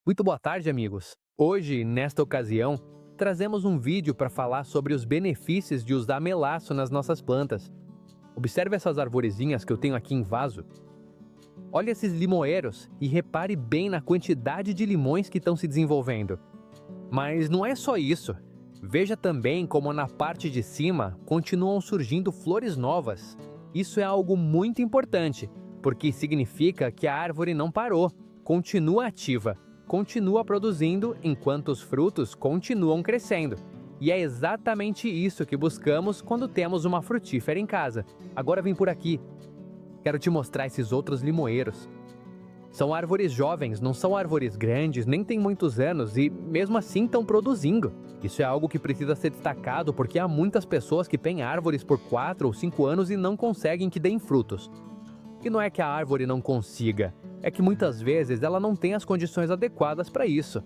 Muito boa tarde, amigos. Hoje, nesta ocasião, trazemos um vídeo para falar sobre os benefícios de usar melaço nas nossas plantas. Observe essas arvorezinhas que eu tenho aqui em vaso. Olha esses limoeiros e repare bem na quantidade de limões que estão se desenvolvendo. Mas não é só isso. Veja também como na parte de cima continuam surgindo flores novas. Isso é algo muito importante, porque significa que a árvore não parou, continua ativa. Continua produzindo enquanto os frutos continuam crescendo. E é exatamente isso que buscamos quando temos uma frutífera em casa. Agora vem por aqui. Quero te mostrar esses outros limoeiros. São árvores jovens, não são árvores grandes, nem têm muitos anos e mesmo assim estão produzindo. Isso é algo que precisa ser destacado porque há muitas pessoas que têm árvores por 4 ou 5 anos e não conseguem que deem frutos. E não é que a árvore não consiga, é que muitas vezes ela não tem as condições adequadas para isso.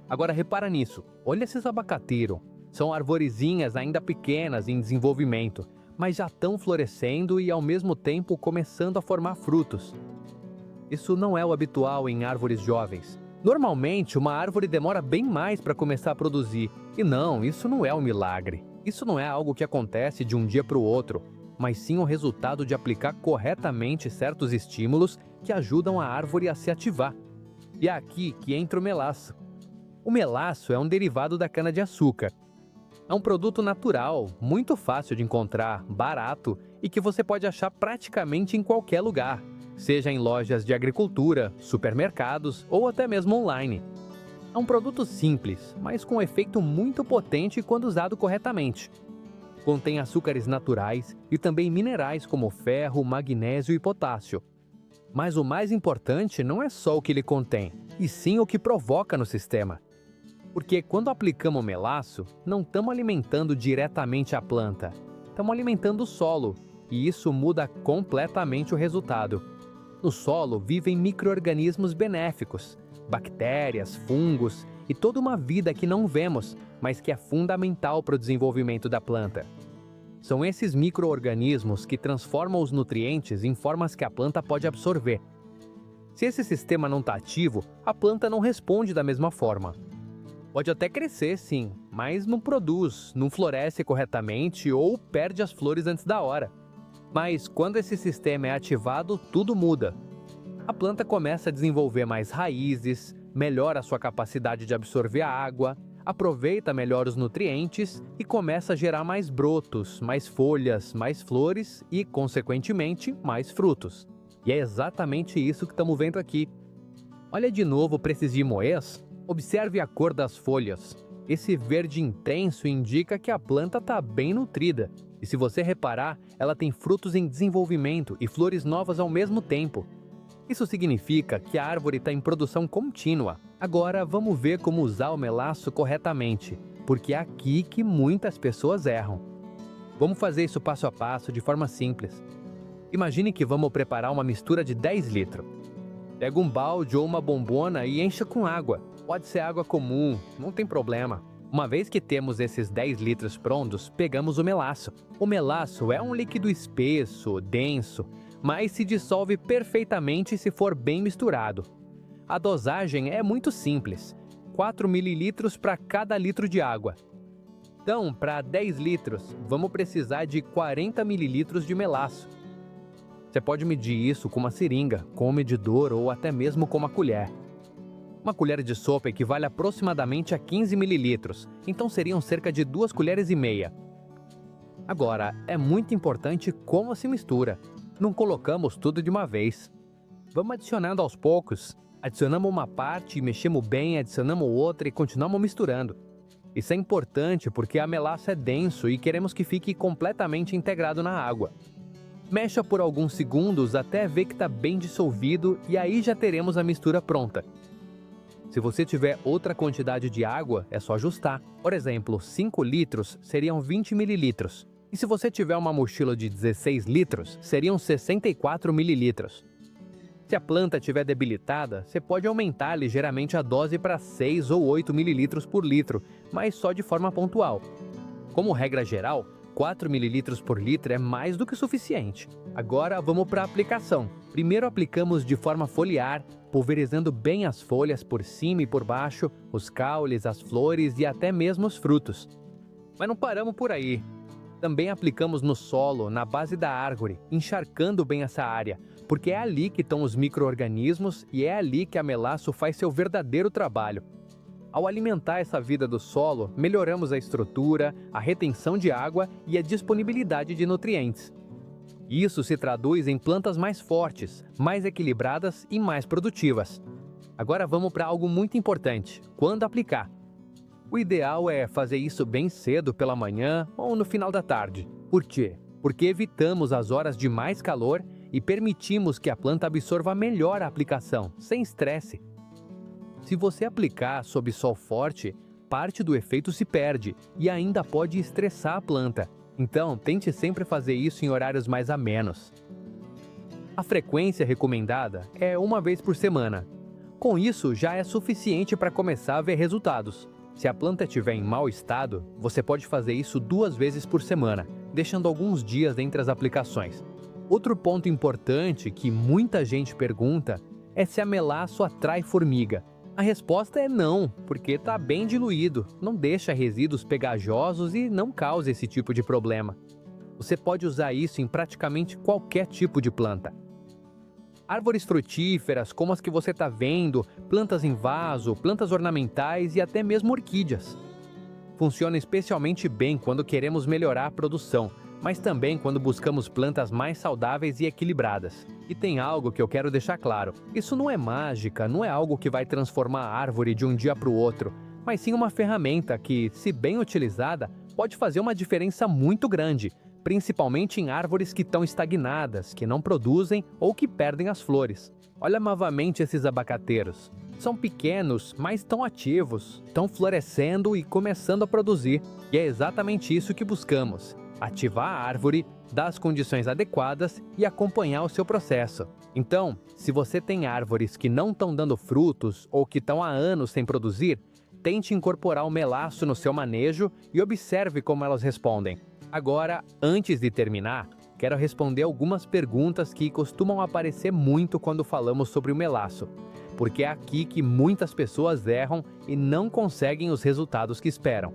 Agora repara nisso, olha esses abacateiro. São arvorezinhas ainda pequenas em desenvolvimento, mas já estão florescendo e ao mesmo tempo começando a formar frutos. Isso não é o habitual em árvores jovens. Normalmente uma árvore demora bem mais para começar a produzir. E não, isso não é um milagre. Isso não é algo que acontece de um dia para o outro, mas sim o resultado de aplicar corretamente certos estímulos que ajudam a árvore a se ativar. E é aqui que entra o melaço. O melaço é um derivado da cana-de-açúcar. É um produto natural, muito fácil de encontrar, barato e que você pode achar praticamente em qualquer lugar, seja em lojas de agricultura, supermercados ou até mesmo online. É um produto simples, mas com efeito muito potente quando usado corretamente. Contém açúcares naturais e também minerais como ferro, magnésio e potássio. Mas o mais importante não é só o que ele contém, e sim o que provoca no sistema. Porque quando aplicamos melaço, não estamos alimentando diretamente a planta, estamos alimentando o solo, e isso muda completamente o resultado. No solo vivem micro-organismos benéficos, bactérias, fungos e toda uma vida que não vemos, mas que é fundamental para o desenvolvimento da planta. São esses micro-organismos que transformam os nutrientes em formas que a planta pode absorver. Se esse sistema não está ativo, a planta não responde da mesma forma. Pode até crescer, sim, mas não produz, não floresce corretamente ou perde as flores antes da hora. Mas quando esse sistema é ativado, tudo muda. A planta começa a desenvolver mais raízes, melhora a sua capacidade de absorver a água, aproveita melhor os nutrientes e começa a gerar mais brotos, mais folhas, mais flores e, consequentemente, mais frutos. E é exatamente isso que estamos vendo aqui. Olha de novo para esses limoeiros. Observe a cor das folhas. Esse verde intenso indica que a planta está bem nutrida. E se você reparar, ela tem frutos em desenvolvimento e flores novas ao mesmo tempo. Isso significa que a árvore está em produção contínua. Agora vamos ver como usar o melaço corretamente, porque é aqui que muitas pessoas erram. Vamos fazer isso passo a passo, de forma simples. Imagine que vamos preparar uma mistura de 10 litros. Pega um balde ou uma bombona e encha com água. Pode ser água comum, não tem problema. Uma vez que temos esses 10 litros prontos, pegamos o melaço. O melaço é um líquido espesso, denso, mas se dissolve perfeitamente se for bem misturado. A dosagem é muito simples, 4 ml para cada litro de água. Então, para 10 litros, vamos precisar de 40 ml de melaço. Você pode medir isso com uma seringa, com um medidor ou até mesmo com uma colher. Uma colher de sopa equivale aproximadamente a 15 ml, então seriam cerca de 2 colheres e meia. Agora, é muito importante como se mistura. Não colocamos tudo de uma vez. Vamos adicionando aos poucos. Adicionamos uma parte e mexemos bem, adicionamos outra e continuamos misturando. Isso é importante porque a melaço é denso e queremos que fique completamente integrado na água. Mexa por alguns segundos até ver que está bem dissolvido e aí já teremos a mistura pronta. Se você tiver outra quantidade de água, é só ajustar. Por exemplo, 5 litros seriam 20 mililitros. E se você tiver uma mochila de 16 litros, seriam 64 mililitros. Se a planta estiver debilitada, você pode aumentar ligeiramente a dose para 6 ou 8 mililitros por litro, mas só de forma pontual. Como regra geral, 4 mililitros por litro é mais do que suficiente. Agora vamos para a aplicação. Primeiro aplicamos de forma foliar, pulverizando bem as folhas por cima e por baixo, os caules, as flores e até mesmo os frutos. Mas não paramos por aí. Também aplicamos no solo, na base da árvore, encharcando bem essa área, porque é ali que estão os micro-organismos e é ali que a melaço faz seu verdadeiro trabalho. Ao alimentar essa vida do solo, melhoramos a estrutura, a retenção de água e a disponibilidade de nutrientes. Isso se traduz em plantas mais fortes, mais equilibradas e mais produtivas. Agora vamos para algo muito importante: quando aplicar. O ideal é fazer isso bem cedo pela manhã ou no final da tarde. Por quê? Porque evitamos as horas de mais calor e permitimos que a planta absorva melhor a aplicação, sem estresse. Se você aplicar sob sol forte, parte do efeito se perde e ainda pode estressar a planta. Então, tente sempre fazer isso em horários mais amenos. A frequência recomendada é 1 vez por semana. Com isso, já é suficiente para começar a ver resultados. Se a planta estiver em mau estado, você pode fazer isso 2 vezes por semana, deixando alguns dias entre as aplicações. Outro ponto importante que muita gente pergunta é se a melaço atrai formiga. A resposta é não, porque está bem diluído, não deixa resíduos pegajosos e não causa esse tipo de problema. Você pode usar isso em praticamente qualquer tipo de planta. Árvores frutíferas, como as que você está vendo, plantas em vaso, plantas ornamentais e até mesmo orquídeas. Funciona especialmente bem quando queremos melhorar a produção, mas também quando buscamos plantas mais saudáveis e equilibradas. E tem algo que eu quero deixar claro: isso não é mágica, não é algo que vai transformar a árvore de um dia para o outro, mas sim uma ferramenta que, se bem utilizada, pode fazer uma diferença muito grande, principalmente em árvores que estão estagnadas, que não produzem ou que perdem as flores. Olha novamente esses abacateiros. São pequenos, mas estão ativos, estão florescendo e começando a produzir. E é exatamente isso que buscamos: ativar a árvore, dar as condições adequadas e acompanhar o seu processo. Então, se você tem árvores que não estão dando frutos ou que estão há anos sem produzir, tente incorporar o melaço no seu manejo e observe como elas respondem. Agora, antes de terminar, quero responder algumas perguntas que costumam aparecer muito quando falamos sobre o melaço, porque é aqui que muitas pessoas erram e não conseguem os resultados que esperam.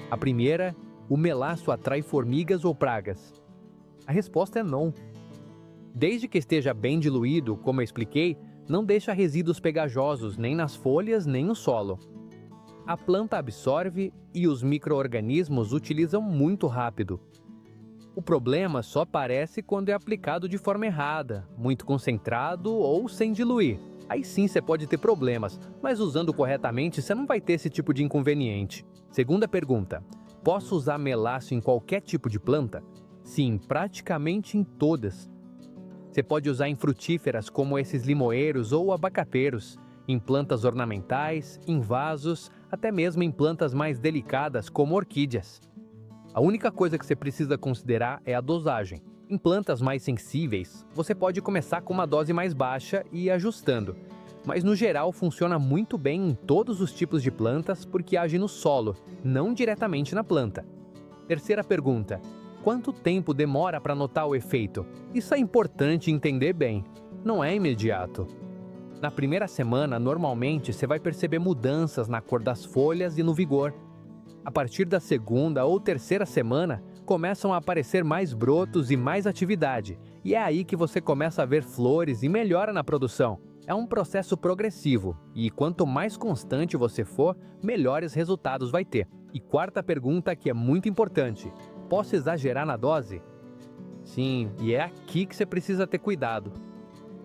A primeira: o melaço atrai formigas ou pragas? A resposta é não. Desde que esteja bem diluído, como eu expliquei, não deixa resíduos pegajosos nem nas folhas nem no solo. A planta absorve e os micro-organismos utilizam muito rápido. O problema só aparece quando é aplicado de forma errada, muito concentrado ou sem diluir. Aí sim você pode ter problemas, mas usando corretamente você não vai ter esse tipo de inconveniente. Segunda pergunta: posso usar melaço em qualquer tipo de planta? Sim, praticamente em todas. Você pode usar em frutíferas como esses limoeiros ou abacateiros, em plantas ornamentais, em vasos, até mesmo em plantas mais delicadas como orquídeas. A única coisa que você precisa considerar é a dosagem. Em plantas mais sensíveis, você pode começar com uma dose mais baixa e ir ajustando, mas no geral funciona muito bem em todos os tipos de plantas porque age no solo, não diretamente na planta. Terceira pergunta: quanto tempo demora para notar o efeito? Isso é importante entender bem, não é imediato. Na primeira semana, normalmente, você vai perceber mudanças na cor das folhas e no vigor. A partir da segunda ou terceira semana, começam a aparecer mais brotos e mais atividade, e é aí que você começa a ver flores e melhora na produção. É um processo progressivo, e quanto mais constante você for, melhores resultados vai ter. E quarta pergunta, que é muito importante: posso exagerar na dose? Sim, e é aqui que você precisa ter cuidado.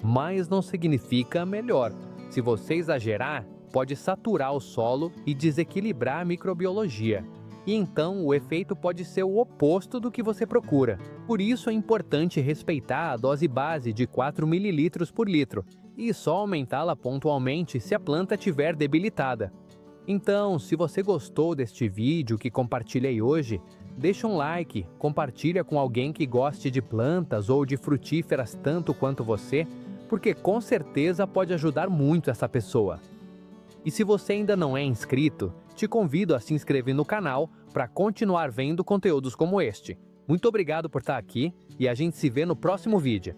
Mas não significa melhor. Se você exagerar, pode saturar o solo e desequilibrar a microbiologia. E então o efeito pode ser o oposto do que você procura. Por isso é importante respeitar a dose base de 4 ml por litro e só aumentá-la pontualmente se a planta estiver debilitada. Então, se você gostou deste vídeo que compartilhei hoje, deixa um like, compartilha com alguém que goste de plantas ou de frutíferas tanto quanto você, porque com certeza pode ajudar muito essa pessoa. E se você ainda não é inscrito, te convido a se inscrever no canal para continuar vendo conteúdos como este. Muito obrigado por estar aqui e a gente se vê no próximo vídeo.